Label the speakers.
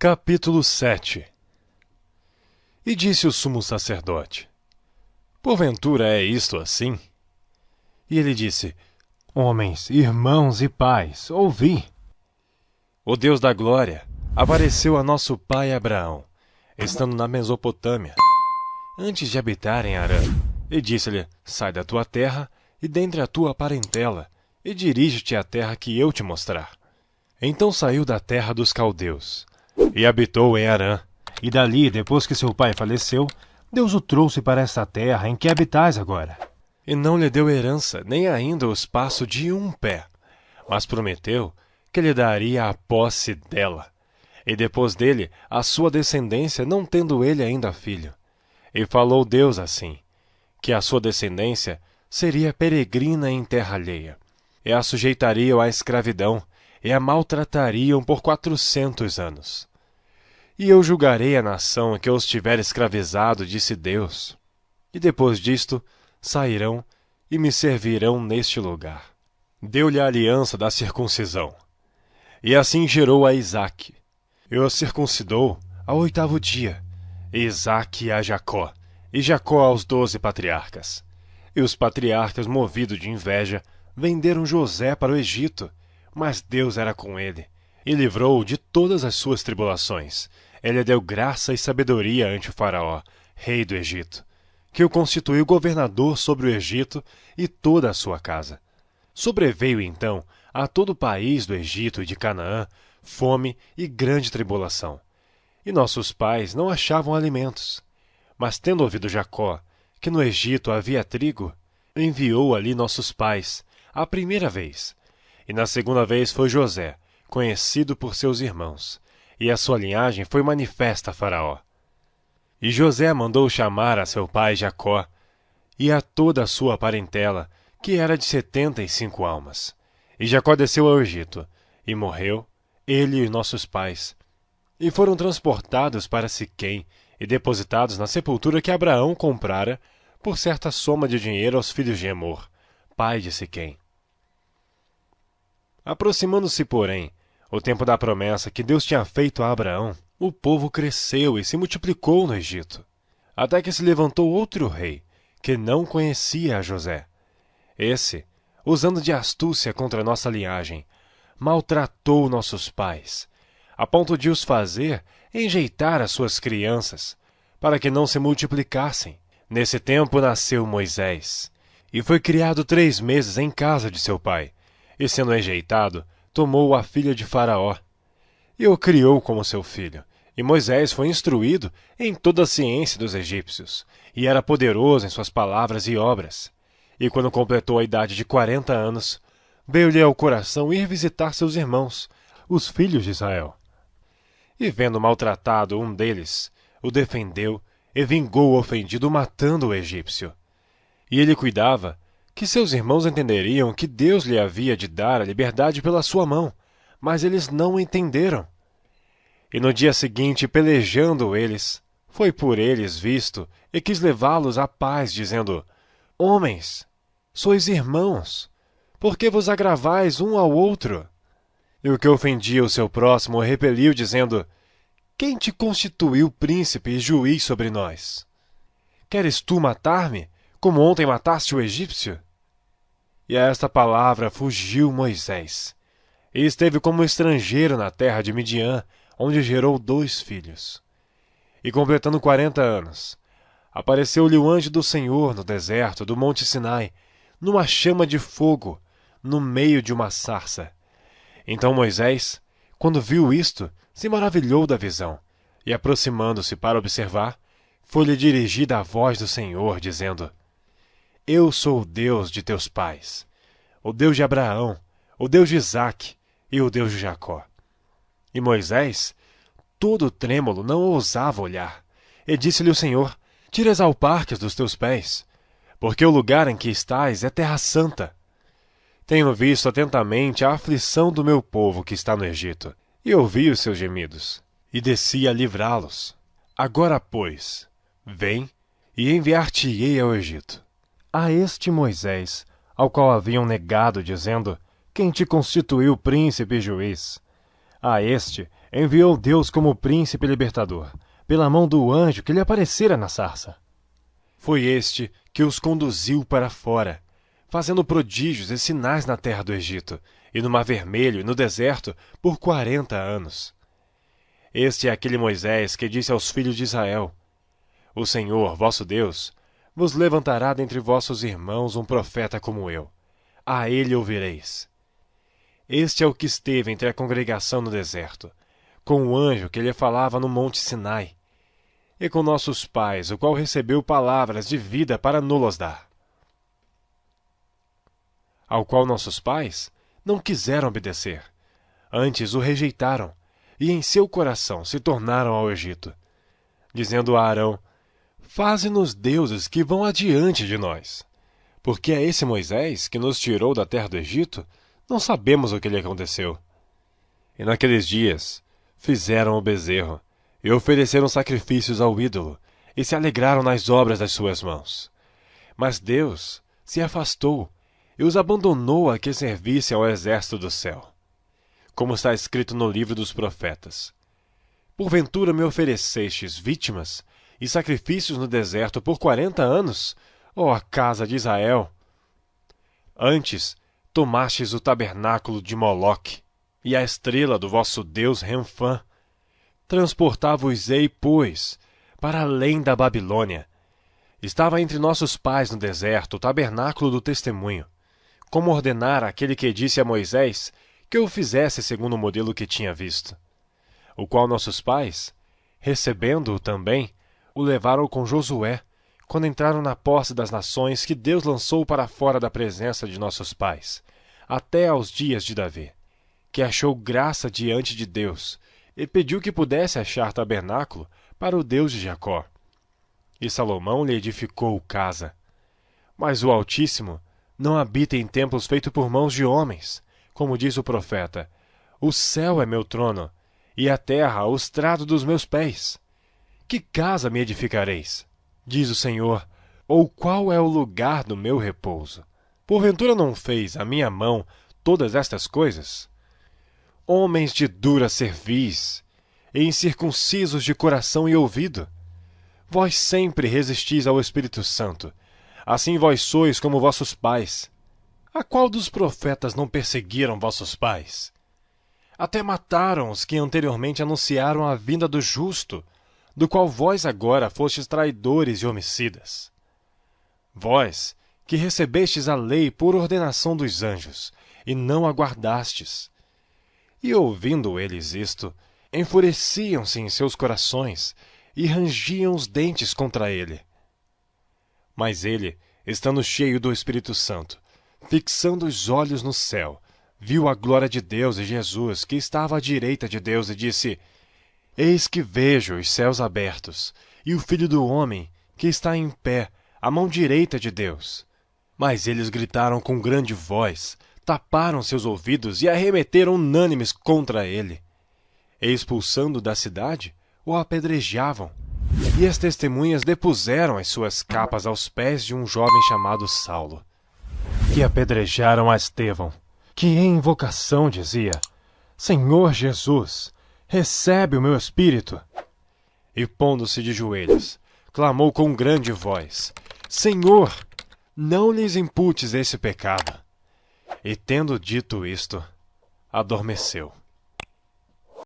Speaker 1: Capítulo 7. E disse o sumo sacerdote: Porventura é isto assim? E ele disse:
Speaker 2: Homens, irmãos e pais, ouvi.
Speaker 1: O Deus da glória apareceu a nosso pai Abraão, estando na Mesopotâmia, antes de habitar em Harã, e disse-lhe: Sai da tua terra e dentre a tua parentela, e dirige-te à terra que eu te mostrar. Então saiu da terra dos caldeus, e habitou em Harã.
Speaker 2: E dali, depois que seu pai faleceu, Deus o trouxe para esta terra em que habitais agora.
Speaker 1: E não lhe deu herança, nem ainda o espaço de um pé, mas prometeu que lhe daria a posse dela, e depois dele a sua descendência, não tendo ele ainda filho. E falou Deus assim, que a sua descendência seria peregrina em terra alheia, e a sujeitariam à escravidão, e a maltratariam por 400 anos. E eu julgarei a nação que os tiver escravizado, disse Deus. E depois disto sairão e me servirão neste lugar. Deu-lhe a aliança da circuncisão. E assim gerou a Isaque. E o circuncidou ao 8º dia, e Isaque a Jacó, e Jacó aos 12 patriarcas. E os patriarcas, movidos de inveja, venderam José para o Egito, mas Deus era com ele, e livrou-o de todas as suas tribulações. Ele deu graça e sabedoria ante o faraó, rei do Egito, que o constituiu governador sobre o Egito e toda a sua casa. Sobreveio então a todo o país do Egito e de Canaã fome e grande tribulação. E nossos pais não achavam alimentos. Mas tendo ouvido Jacó que no Egito havia trigo, enviou ali nossos pais, a primeira vez. E na segunda vez foi José, conhecido por seus irmãos, e a sua linhagem foi manifesta a Faraó. E José mandou chamar a seu pai Jacó, e a toda a sua parentela, que era de 75 almas. E Jacó desceu ao Egito, e morreu, ele e nossos pais. E foram transportados para Siquém, e depositados na sepultura que Abraão comprara, por certa soma de dinheiro aos filhos de Emor, pai de Siquém. Aproximando-se, porém, o tempo da promessa que Deus tinha feito a Abraão, o povo cresceu e se multiplicou no Egito, até que se levantou outro rei, que não conhecia a José. Esse, usando de astúcia contra nossa linhagem, maltratou nossos pais, a ponto de os fazer enjeitar as suas crianças, para que não se multiplicassem. Nesse tempo nasceu Moisés, e foi criado 3 meses em casa de seu pai, e sendo enjeitado, tomou a filha de Faraó, e o criou como seu filho. E Moisés foi instruído em toda a ciência dos egípcios, e era poderoso em suas palavras e obras. E quando completou a idade de 40 anos, veio-lhe ao coração ir visitar seus irmãos, os filhos de Israel. E vendo maltratado um deles, o defendeu e vingou o ofendido matando o egípcio. E ele cuidava que seus irmãos entenderiam que Deus lhe havia de dar a liberdade pela sua mão, mas eles não entenderam. E no dia seguinte, pelejando eles, foi por eles visto e quis levá-los à paz, dizendo: Homens, sois irmãos, por que vos agravais um ao outro? E o que ofendia o seu próximo repeliu, dizendo: Quem te constituiu príncipe e juiz sobre nós? Queres tu matar-me, como ontem mataste o egípcio? E a esta palavra fugiu Moisés, e esteve como estrangeiro na terra de Midian, onde gerou 2 filhos. E completando 40 anos, apareceu-lhe o anjo do Senhor no deserto do monte Sinai, numa chama de fogo, no meio de uma sarça. Então Moisés, quando viu isto, se maravilhou da visão, e aproximando-se para observar, foi-lhe dirigida a voz do Senhor, dizendo: Eu sou o Deus de teus pais, o Deus de Abraão, o Deus de Isaque e o Deus de Jacó. E Moisés, todo trêmulo, não ousava olhar, e disse-lhe o Senhor: Tira as alparcas dos teus pés, porque o lugar em que estás é terra santa. Tenho visto atentamente a aflição do meu povo que está no Egito, e ouvi os seus gemidos, e desci a livrá-los. Agora, pois, vem e enviar-te-ei ao Egito. A este Moisés, ao qual haviam negado, dizendo: Quem te constituiu príncipe e juiz? A este
Speaker 2: enviou Deus como príncipe libertador, pela mão do anjo que lhe aparecera na sarça.
Speaker 1: Foi este que os conduziu para fora, fazendo prodígios e sinais na terra do Egito, e no Mar Vermelho e no deserto, por 40 anos. Este é aquele Moisés que disse aos filhos de Israel: O Senhor, vosso Deus, vos levantará dentre vossos irmãos um profeta como eu. A ele ouvireis. Este é o que esteve entre a congregação no deserto, com o anjo que lhe falava no monte Sinai, e com nossos pais, o qual recebeu palavras de vida para nos dar. Ao qual nossos pais não quiseram obedecer, antes o rejeitaram, e em seu coração se tornaram ao Egito, dizendo a Arão: Faze-nos deuses que vão adiante de nós. Porque é esse Moisés que nos tirou da terra do Egito, não sabemos o que lhe aconteceu. E naqueles dias fizeram o bezerro, e ofereceram sacrifícios ao ídolo, e se alegraram nas obras das suas mãos. Mas Deus se afastou, e os abandonou a que servissem ao exército do céu. Como está escrito no livro dos profetas: Porventura me oferecestes vítimas e sacrifícios no deserto por 40 anos, ó casa de Israel? Antes tomastes o tabernáculo de Moloque e a estrela do vosso deus Renfã. Transportava-os-ei, pois, para além da Babilônia. Estava entre nossos pais no deserto o tabernáculo do testemunho, como ordenara aquele que disse a Moisés que o fizesse segundo o modelo que tinha visto, o qual nossos pais, recebendo-o também, o levaram com Josué, quando entraram na posse das nações que Deus lançou para fora da presença de nossos pais, até aos dias de Davi, que achou graça diante de Deus, e pediu que pudesse achar tabernáculo para o Deus de Jacó. E Salomão lhe edificou casa. Mas o Altíssimo não habita em templos feitos por mãos de homens, como diz o profeta: O céu é meu trono, e a terra o estrado dos meus pés. Que casa me edificareis? Diz o Senhor, ou qual é o lugar do meu repouso? Porventura não fez a minha mão todas estas coisas? Homens de dura cerviz, e incircuncisos de coração e ouvido, vós sempre resistis ao Espírito Santo, assim vós sois como vossos pais. A qual dos profetas não perseguiram vossos pais? Até mataram os que anteriormente anunciaram a vinda do justo, do qual vós agora fostes traidores e homicidas. Vós, que recebestes a lei por ordenação dos anjos, e não a guardastes. E ouvindo eles isto, enfureciam-se em seus corações, e rangiam os dentes contra ele. Mas ele, estando cheio do Espírito Santo, fixando os olhos no céu, viu a glória de Deus e Jesus, que estava à direita de Deus, e disse: Eis que vejo os céus abertos, e o Filho do Homem, que está em pé, à mão direita de Deus. Mas eles gritaram com grande voz, taparam seus ouvidos e arremeteram unânimes contra ele. E expulsando da cidade, o apedrejavam. E as testemunhas depuseram as suas capas aos pés de um jovem chamado Saulo.
Speaker 2: Que apedrejaram a Estevão, que em invocação dizia: Senhor Jesus, recebe o meu espírito.
Speaker 1: E pondo-se de joelhos, clamou com grande voz: Senhor, não lhes imputes esse pecado. E tendo dito isto, adormeceu.